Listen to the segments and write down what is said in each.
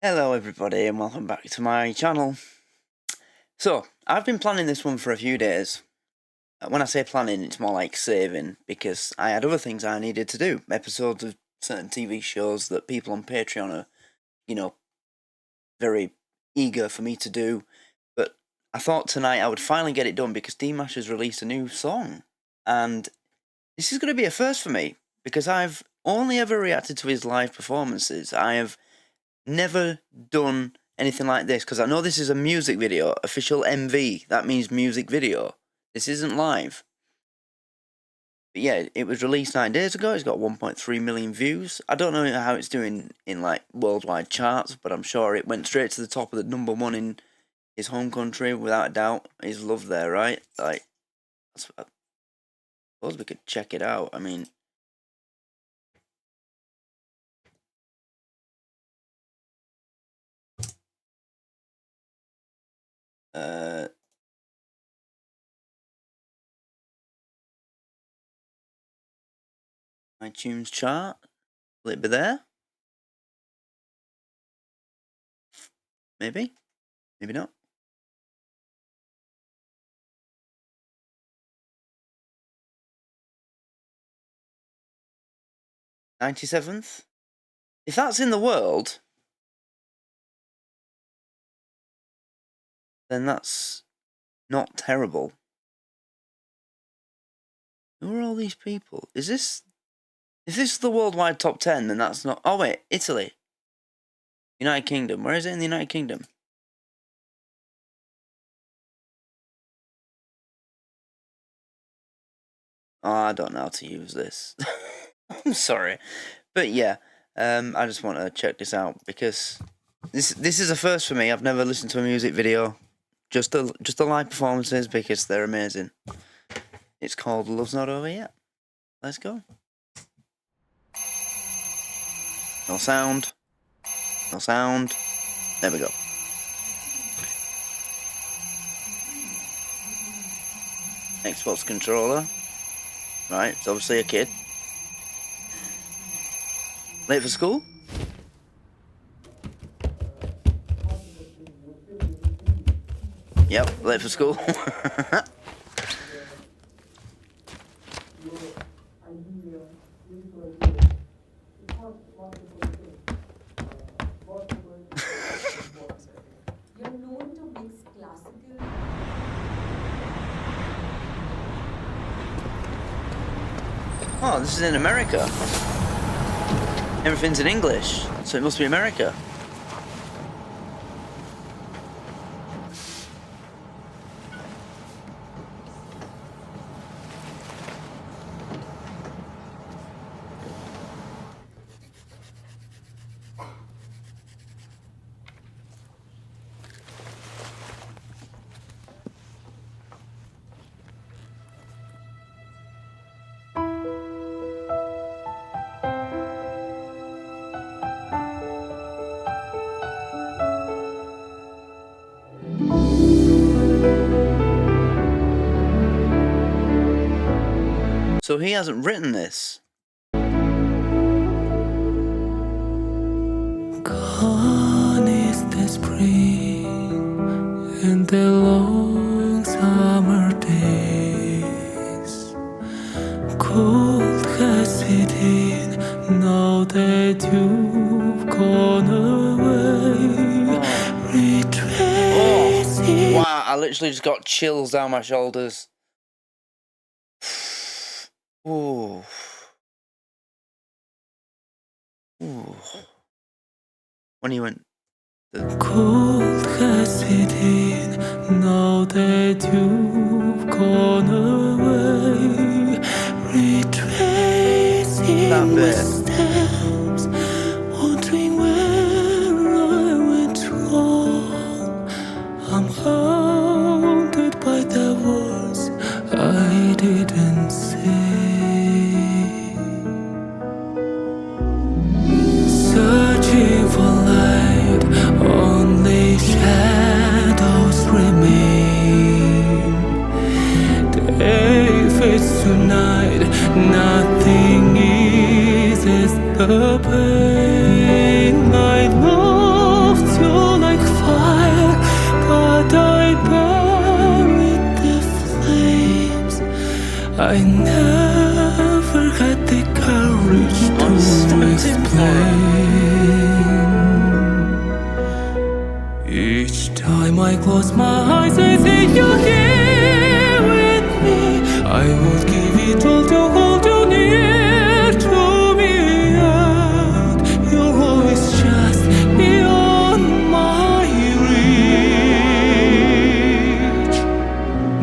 Hello everybody and welcome back to my channel. So, I've been planning this one for a few days. When I say planning, it's more like saving, because I had other things I needed to do. Episodes of certain TV shows that people on Patreon are, very eager for me to do. But I thought tonight I would finally get it done because Dimash has released a new song. And this is going to be a first for me, because I've only ever reacted to his live performances. I have never done anything like this, because I know this is a music video, official MV, that means music video. This isn't live. But yeah, it was released 9 days ago, it's got 1.3 million views. I don't know how it's doing in like worldwide charts, but I'm sure it went straight to the top of the #1 in his home country, without a doubt. He's loved there, right? Like, I suppose we could check it out. I mean, iTunes chart, will it be there? Maybe, maybe not. '97th? If that's in the world, then that's not terrible. Who are all these people? Is this... If this is the worldwide top 10, then that's not... Oh wait, Italy. United Kingdom. Where is it in the United Kingdom? Oh, I don't know how to use this. I'm sorry. But yeah, I just want to check this out, because this is a first for me. I've never listened to a music video. Just the live performances, because they're amazing. It's called Love's Not Over Yet. Let's go. No sound. No sound. There we go. Xbox controller. Right, it's obviously a kid. Late for school? Yep, late for school. Oh, this is in America. Everything's in English, so it must be America. So he hasn't written this. Gone is the spring and the long summer days. Cold has set in now that you've gone away. Retracing. Wow, I literally just got chills down my shoulders. Ooh. Ooh. When he went... Cold has set in now that you've gone away. Retracing my steps, wondering where I went wrong. I'm haunted by the words I didn't say. Searching for light, only shadows remain. Day fades tonight, nothing is I never had the courage to explain. Each time I close my eyes, I think you're here with me. I would give it all to hold you near to me, yet you're always just beyond my reach.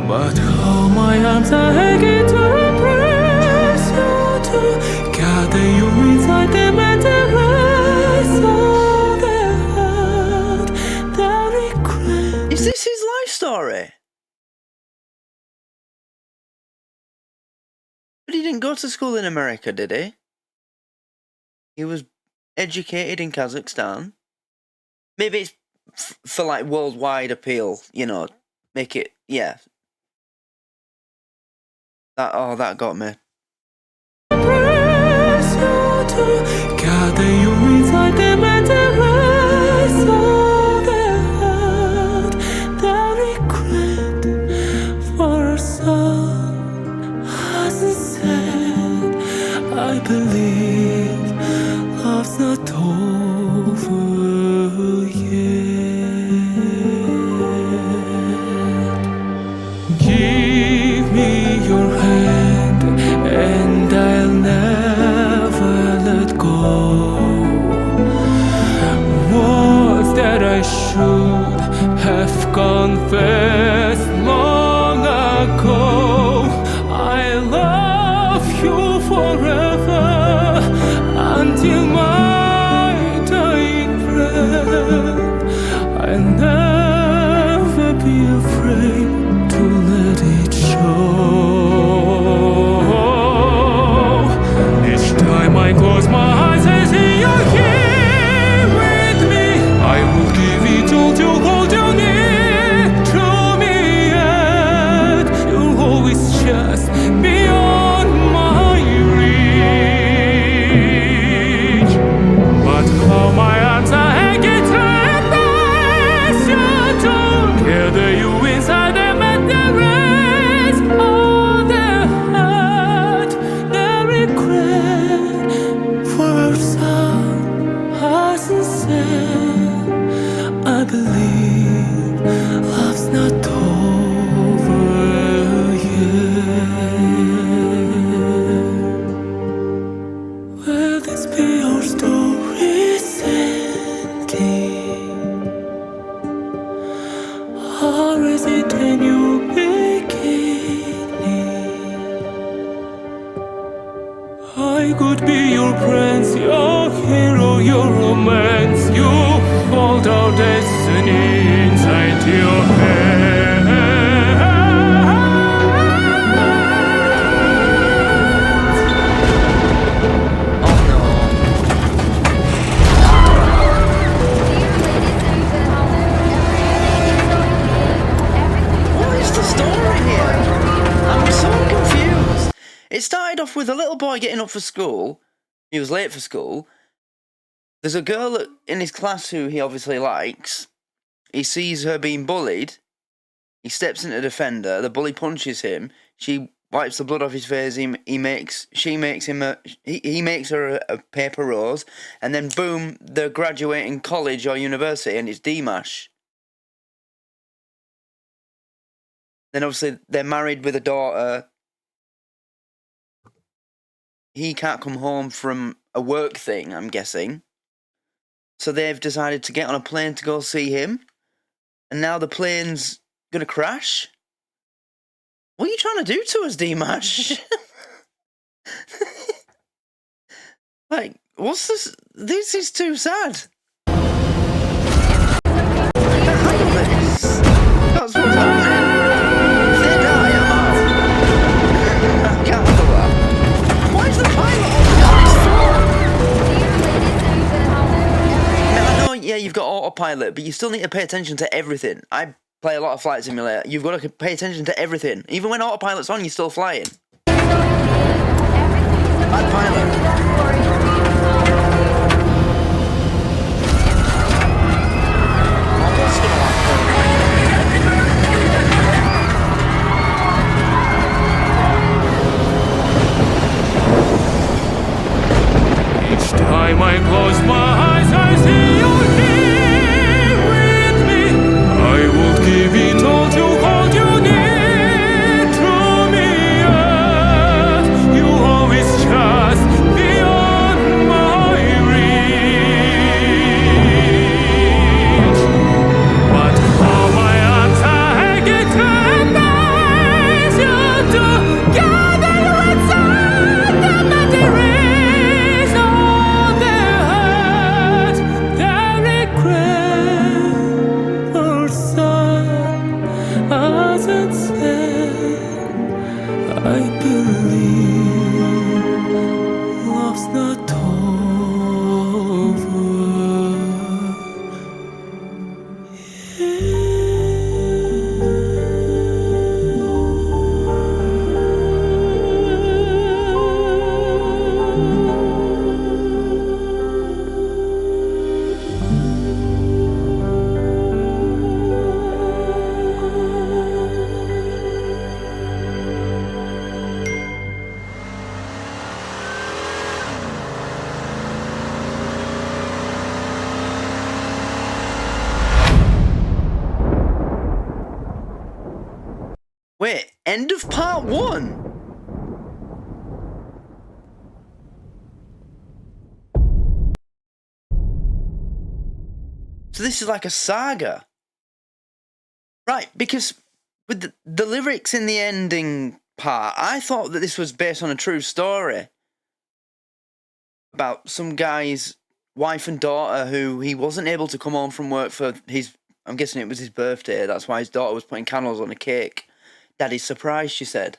But how my arms are aching to embrace you, to gather you inside them and erase all the hurt, the regret. Is this his life story? But he didn't go to school in America, did he? He was educated in Kazakhstan. Maybe it's for like worldwide appeal, you know, make it, yeah. That got me. Press you to gather you inside them and erase all the hurt, the regret. For our son hasn't said, I believe love's not over yet. Give me your hand and I'll never let go. Words that I should have confessed long ago. I love you forever until my dying breath. I'll never be afraid to let it show. Each time I close my eyes, I see you're here with me. I will give it all to hold you near to me, yet you're always just beyond my reach. But how my arms are hanging to embrace you, to gather you inside them and erase all the hurt, the regret. For our son hasn't said, I believe love's not over yet. Will this be our story's ending? Or is it a new beginning? I could be your prince, your hero, your romance. You hold our destiny inside your hands. Oh no. What is the story here? I'm so confused. It started off with a little boy getting up for school. He was late for school. There's a girl in his class who he obviously likes. He sees her being bullied. He steps in to defend her. The bully punches him. She wipes the blood off his face. He makes her a paper rose, and then boom, they're graduating college or university, and it's Dimash. Then obviously they're married with a daughter. He can't come home from a work thing, I'm guessing. So they've decided to get on a plane to go see him. And now the plane's gonna crash? What are you trying to do to us, Dimash? Like, what's this? This is too sad. I can't handle this. That's what's happening. If they die, I'm out. I can't handle that. Why is the pilot on his phone? I know, yeah, you've got autopilot, but you still need to pay attention to everything. I play a lot of Flight Simulator. You've got to pay attention to everything. Even when autopilot's on, you're still flying. Bad pilot. Wait, end of part 1? So this is like a saga. Right, because with the lyrics in the ending part, I thought that this was based on a true story about some guy's wife and daughter who he wasn't able to come home from work for his, I'm guessing it was his birthday, that's why his daughter was putting candles on a cake. Daddy's surprise, she said.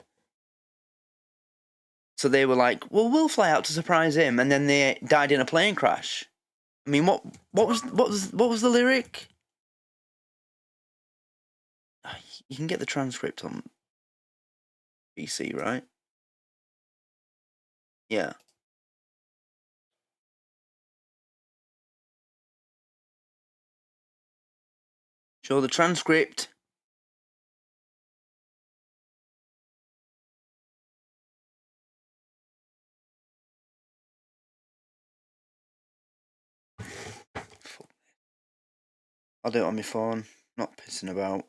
So they were like, well, we'll fly out to surprise him, and then they died in a plane crash. I mean, what was the lyric? You can get the transcript on PC, right? Yeah. Show the transcript. I'll do it on my phone. Not pissing about.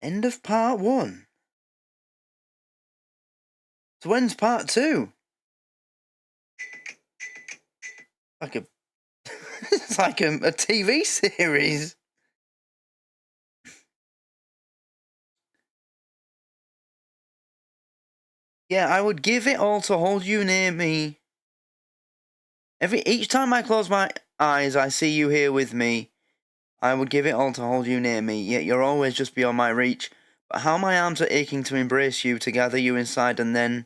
End of part 1. So when's part 2? Like a, it's like a TV series. Yeah, I would give it all to hold you near me. Each time I close my eyes, I see you here with me. I would give it all to hold you near me, yet you're always just beyond my reach. But how my arms are aching to embrace you, to gather you inside and then...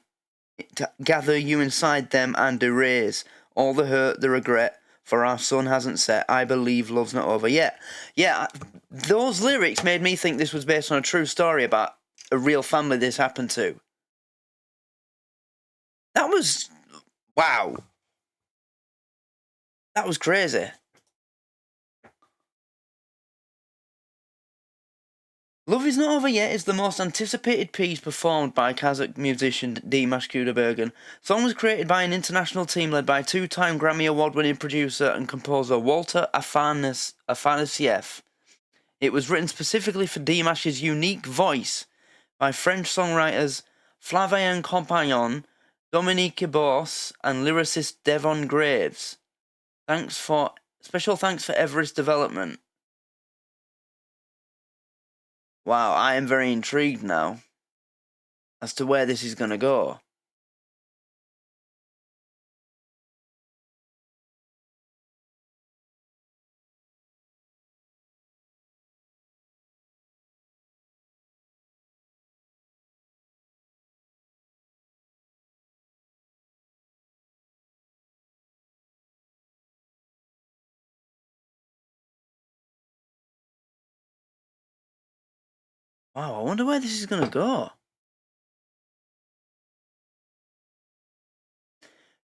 to gather you inside them and erase all the hurt, the regret, for our sun hasn't set. I believe love's not over yet. Yeah, those lyrics made me think this was based on a true story about a real family this happened to. That was... wow. That was crazy. Love Is Not Over Yet is the most anticipated piece performed by Kazakh musician Dimash Qudaibergen. The song was created by an international team led by two-time Grammy Award-winning producer and composer Walter Afanasieff. It was written specifically for Dimash's unique voice by French songwriters Flavien Compagnon, Dominique Boss, and lyricist Devon Graves. Special thanks for Everest development. Wow, I am very intrigued now as to where this is going to go. Wow, I wonder where this is going to go.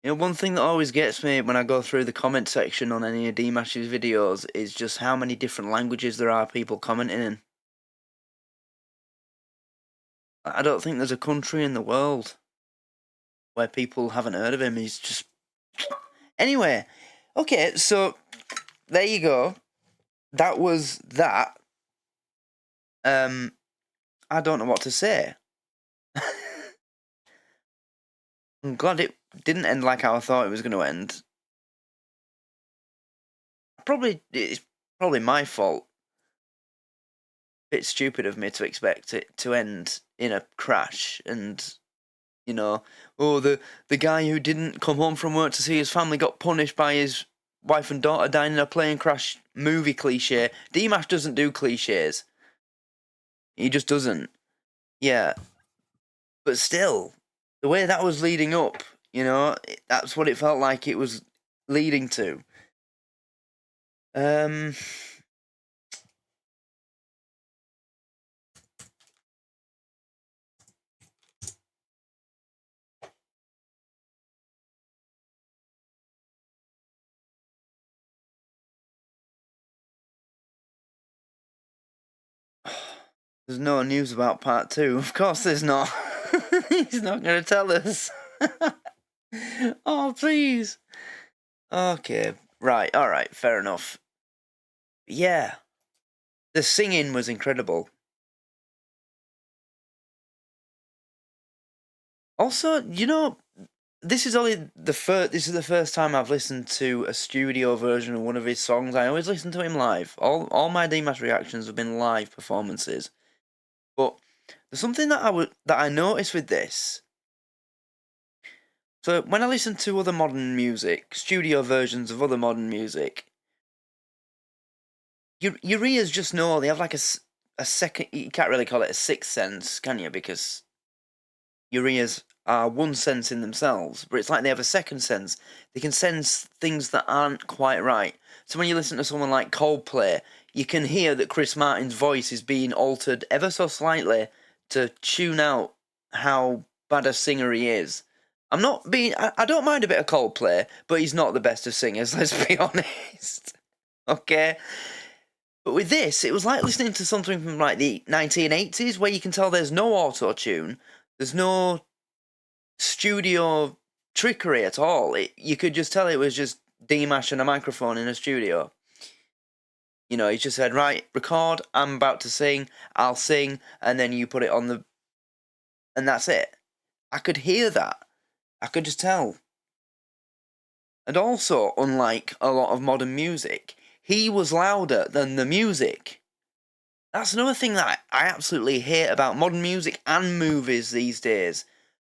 You know, one thing that always gets me when I go through the comment section on any of Dimash's videos is just how many different languages there are people commenting in. I don't think there's a country in the world where people haven't heard of him. He's just... Anyway, okay, so there you go. That was that. I don't know what to say. I'm glad it didn't end like how I thought it was going to end. It's probably my fault. Bit stupid of me to expect it to end in a crash and, you know, oh, the guy who didn't come home from work to see his family got punished by his wife and daughter dying in a plane crash movie cliche. Dimash doesn't do cliches. He just doesn't. Yeah. But still, the way that was leading up, you know, that's what it felt like it was leading to. There's no news about part 2. Of course there's not. He's not going to tell us. Oh, please. Okay. Right. All right. Fair enough. Yeah. The singing was incredible. Also, this is only this is the first time I've listened to a studio version of one of his songs. I always listen to him live. All my Dimash reactions have been live performances. But there's something that I noticed with this. So when I listen to other modern music, studio versions of other modern music, your ears just know. They have like a second. You can't really call it a sixth sense, can you? Because your ears are one sense in themselves, but it's like they have a second sense. They can sense things that aren't quite right. So when you listen to someone like Coldplay, you can hear that Chris Martin's voice is being altered ever so slightly to tune out how bad a singer he is. I don't mind a bit of Coldplay, but he's not the best of singers, let's be honest. Okay? But with this, it was like listening to something from like the 1980s where you can tell there's no auto-tune, there's no studio trickery at all. You could just tell it was just Dimash and a microphone in a studio. He just said, right, record, I'm about to sing, I'll sing, and then you put it on the... And that's it. I could hear that. I could just tell. And also, unlike a lot of modern music, he was louder than the music. That's another thing that I absolutely hate about modern music and movies these days.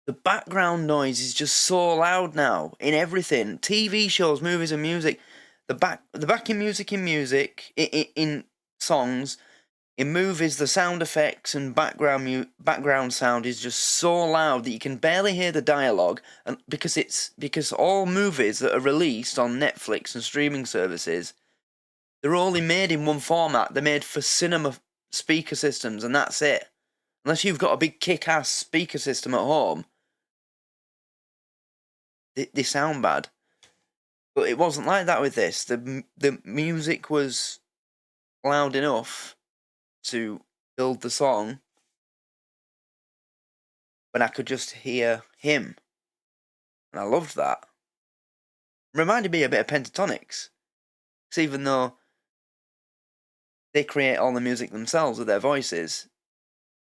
The background noise is just so loud now in everything. TV shows, movies and music. The backing music in music, in songs, in movies, the sound effects and background sound is just so loud that you can barely hear the dialogue, and because all movies that are released on Netflix and streaming services, they're only made in one format. They're made for cinema speaker systems, and that's it. Unless you've got a big kick-ass speaker system at home, they sound bad. But it wasn't like that with this. The music was loud enough to build the song, but I could just hear him. And I loved that. Reminded me a bit of Pentatonics. Because even though they create all the music themselves with their voices,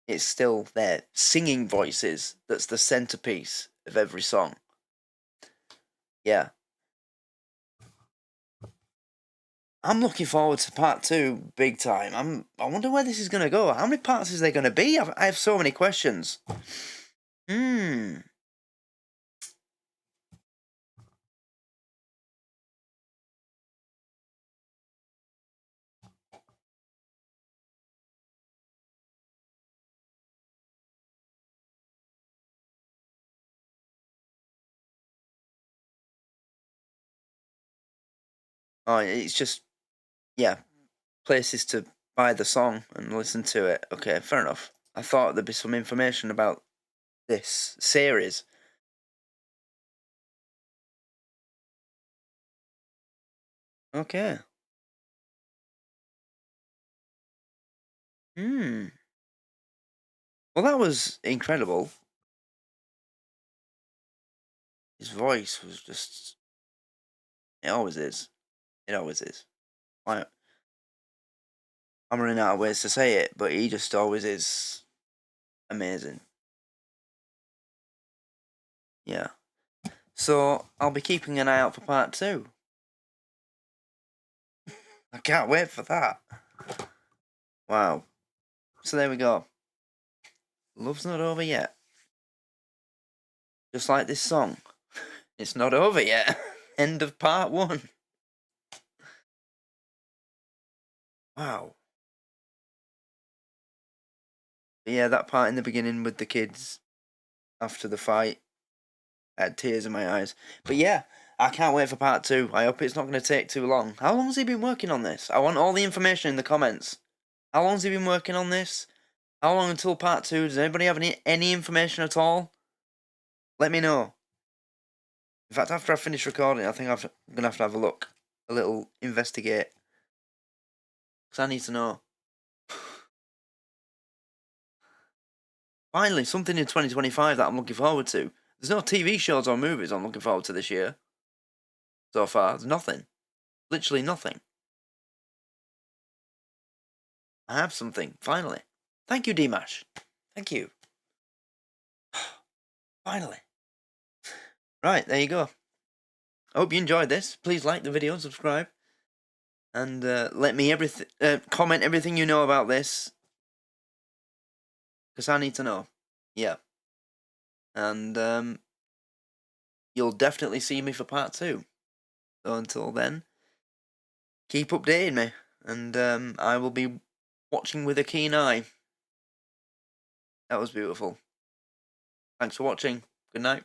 it's still their singing voices that's the centerpiece of every song. Yeah. I'm looking forward to part 2 big time. I wonder where this is going to go. How many parts is there going to be? I have so many questions. Oh, it's just, yeah, places to buy the song and listen to it. Okay, fair enough. I thought there'd be some information about this series. Okay. Well, that was incredible. His voice was just... It always is. It always is. I'm running out of ways to say it, but he just always is amazing. Yeah. So, I'll be keeping an eye out for part 2. I can't wait for that. Wow. So there we go. Love's not over yet. Just like this song. It's not over yet. End of part 1. Wow. But yeah, that part in the beginning with the kids after the fight, I had tears in my eyes. But yeah, I can't wait for part 2. I hope it's not going to take too long. How long has he been working on this? I want all the information in the comments. How long has he been working on this? How long until part 2? Does anybody have any information at all? Let me know. In fact, after I finish recording, I think I'm going to have a look. A little investigate. Because I need to know. Finally, something in 2025 that I'm looking forward to. There's no TV shows or movies I'm looking forward to this year. So far, there's nothing. Literally nothing. I have something, finally. Thank you, Dimash. Thank you. Finally. Right, there you go. I hope you enjoyed this. Please like the video and subscribe. And let me comment everything you know about this. Because I need to know. Yeah. And you'll definitely see me for part 2. So until then, keep updating me. And I will be watching with a keen eye. That was beautiful. Thanks for watching. Good night.